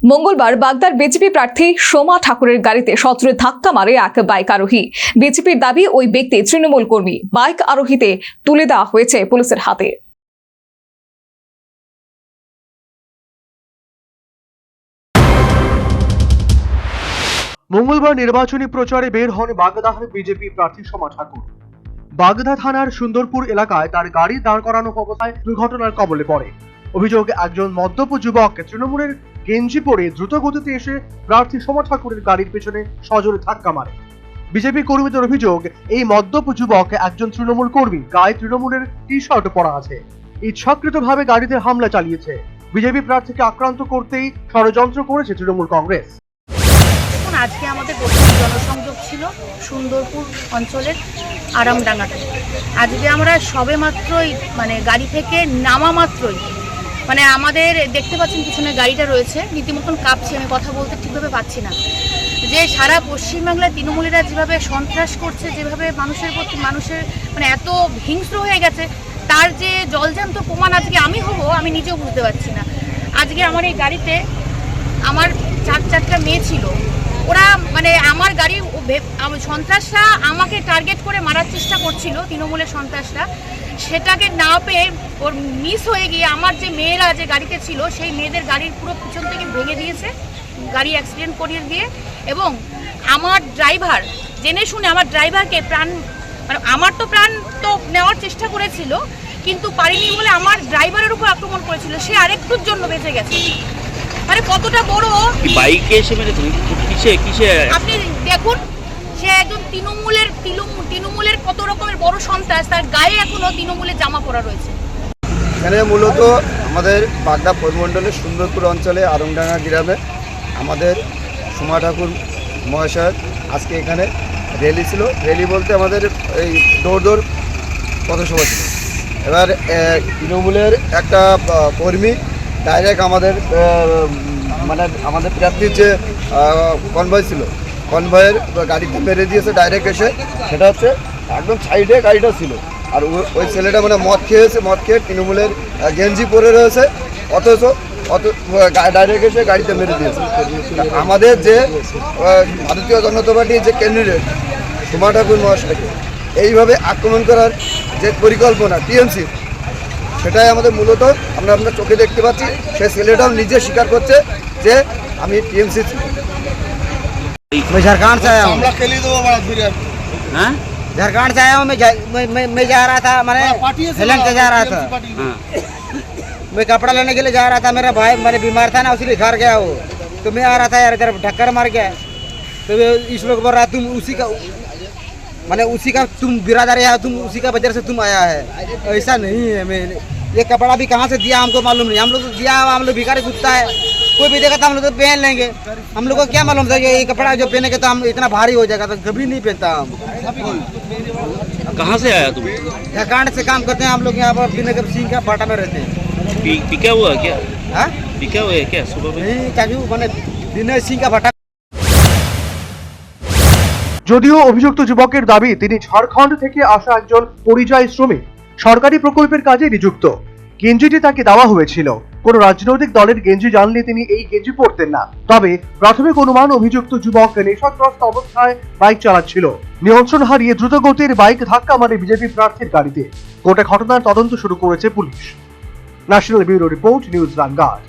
মঙ্গলবার বাগদার বিজেপি প্রার্থী সোমা ঠাকুরের গাড়িতে সজোরে ধাক্কা মারে এক বাইক আরোহী। বিজেপির দাবি, ওই ব্যক্তি তৃণমূল কর্মী। বাইক আরোহীতে তুলে দেওয়া হয়েছে পুলিশের হাতে। মঙ্গলবার নির্বাচনী প্রচারে বের হন বাগদার বিজেপি প্রার্থী সোমা ঠাকুর। বাগদা থানার সুন্দরপুর এলাকায় তার গাড়ি দাঁড় করানো অবস্থায় দুর্ঘটনার কবলে পড়ে। অভিযোগ, একজন মদ্যপ যুবক তৃণমূলের গেঞ্জি পরে দ্রুত গতিতে এসে প্রার্থী সোমা ঠাকুরের গাড়ির পেছনে সজোরে ধাক্কা মারে। বিজেপি কর্মীদের অভিযোগ, এই মদ্যপ যুবক একজন তৃণমূল কর্মী, গায়ে তৃণমূলের টি শার্ট পরা আছে। ইচ্ছাকৃতভাবে গাড়িতে হামলা চালিয়েছে। বিজেপি প্রার্থীকে আক্রান্ত করতেই ষড়যন্ত্র করেছে তৃণমূল কংগ্রেস। আজকে আমাদের প্রথম জনসংযোগ ছিল সুন্দরপুর অঞ্চলের আরামডাঙ্গাতে। আজকে আমরা সবে মাত্রই গাড়ি থেকে নামা মাত্রই আমাদের দেখতে পাচ্ছেন পিছনে গাড়িটা রয়েছে, রীতিমতন কাঁপছে। আমি কথা বলতে ঠিকভাবে পাচ্ছি না। যে সারা পশ্চিমবাংলায় তৃণমূলীরা যেভাবে সন্ত্রাস করছে, যেভাবে মানুষের প্রতি মানুষের এত হিংস্র হয়ে গেছে, তার যে জলজান্ত প্রমাণ আজকে আমি হব, আমি নিজেও বুঝতে পারছি না। আজকে আমার এই গাড়িতে আমার চারটা মেয়ে ছিল। ওরা আমার গাড়ি সন্ত্রাসরা আমাকে টার্গেট করে মারার চেষ্টা করছিল, তৃণমূলের সন্ত্রাসরা। সেটাকে না পেয়ে ওর মিস হয়ে গিয়ে আমার যে মেয়েরা যে গাড়িতে ছিল, সেই মেয়েদের গাড়ির পুরো পিছন থেকে ভেঙে দিয়েছে, গাড়ি অ্যাক্সিডেন্ট করিয়ে দিয়ে। এবং আমার ড্রাইভার জেনে শুনে আমার ড্রাইভারকে আমার তো প্রাণ তো নেওয়ার চেষ্টা করেছিল, কিন্তু পারিনি বলে আমার ড্রাইভারের উপর আক্রমণ করেছিল। সে আরেকটুর জন্য বেঁচে গেছে। কতটা বড় বাইকে এসে মেরে তুমি কিসে আপনি দেখুন, সে একজন তৃণমূলের কত রকমের বড় সন্ত্রাস, তার গায়ে এখনো তৃণমূলের জামা পরা রয়েছে। এখানে মূলত আমাদের বাগদা পরিমণ্ডলের সুন্দরপুর অঞ্চলে আরংডাঙ্গা গ্রামে আমাদের সোমা ঠাকুর মহাশয় আজকে এখানে র্যালি ছিল। র্যালি বলতে আমাদের এই দৌড় পথসভা ছিল। এবার তৃণমূলের একটা কর্মী ডাইরেক্ট আমাদের আমাদের প্রার্থীর যে কনভয় ছিল, কনভয়ের গাড়িতে মেরে দিয়েছে ডাইরেক্ট এসে। সেটা হচ্ছে একদম সাইডে গাড়িটা ছিল। আর ওই ছেলেটা মদ খেয়ে তৃণমূলের গেঞ্জি পরে রয়েছে, অথচ ডাইরেক্ট এসে গাড়িতে মেরে দিয়েছে। আমাদের যে ভারতীয় জনতা পার্টির যে ক্যান্ডিডেট সোমা ঠাকুর মহাশয়কে এইভাবে আক্রমণ করার যে পরিকল্পনা টিএমসি, সেটাই আমাদের মূলত আমরা আপনার চোখে দেখতে পাচ্ছি। সে ছেলেটাও নিজে স্বীকার করছে যে আমি টিএমসি। मैं झारखंड से आया हूँ। हाँ? झारखंड से आया हूँ। मैं जा रहा था, हेलन से जा रहा था। मैं कपड़ा लेने के लिए जा रहा था। मेरा भाई बीमार था ना, उसीलिए घर गया वो। तो मैं आ रहा था यार, इधर टक्कर मार गया। तो इस लोग बोल रहा तुम उसी का तुम बिरादर है, तुम उसी का वजह से तुम आया है। ऐसा नहीं है। मैं ये कपड़ा भी कहाँ से दिया हमको मालूम नहीं। हम लोग तो दिया, हम लोग भिखारी कुत्ता है, कोई भी देगा तो हम लोग तो पहन लेंगे। हम लोग को क्या मालूम था कि ये कपड़ा जो पहनेंगे तो हम इतना भारी हो जाएगा, तो कभी नहीं पहनता हम। कहाँ से आया तुम? झारखंड से काम करते हैं हम लोग। यहाँ पर बिनगर सिंह का बाटा में रहते हैं। पिका हुआ क्या? हाँ, पिका हुआ है क्या सुबह में? नहीं चाचू, बिनगर सिंह का बाटा। যদিও অভিযুক্ত যুবকের দাবি, তিনি ঝাড়খণ্ড থেকে আসা একজন পরিযায়ী শ্রমিক, সরকারি প্রকল্পের কাজে নিযুক্ত। গেঞ্জিটি তাকে দেওয়া হয়েছিল। কোন রাজনৈতিক দলের গেঞ্জি জানলে তিনি এই গেঞ্জি পরতেন না। তবে প্রাথমিক অনুমান, অভিযুক্ত যুবক নেশাগ্রস্ত অবস্থায় বাইক চালাচ্ছিল। নিয়ন্ত্রণ হারিয়ে দ্রুতগতির বাইক ধাক্কা মারে বিজেপি প্রার্থীর গাড়িতে। গোটা ঘটনার তদন্ত শুরু করেছে police. National bureau report, news vanguard.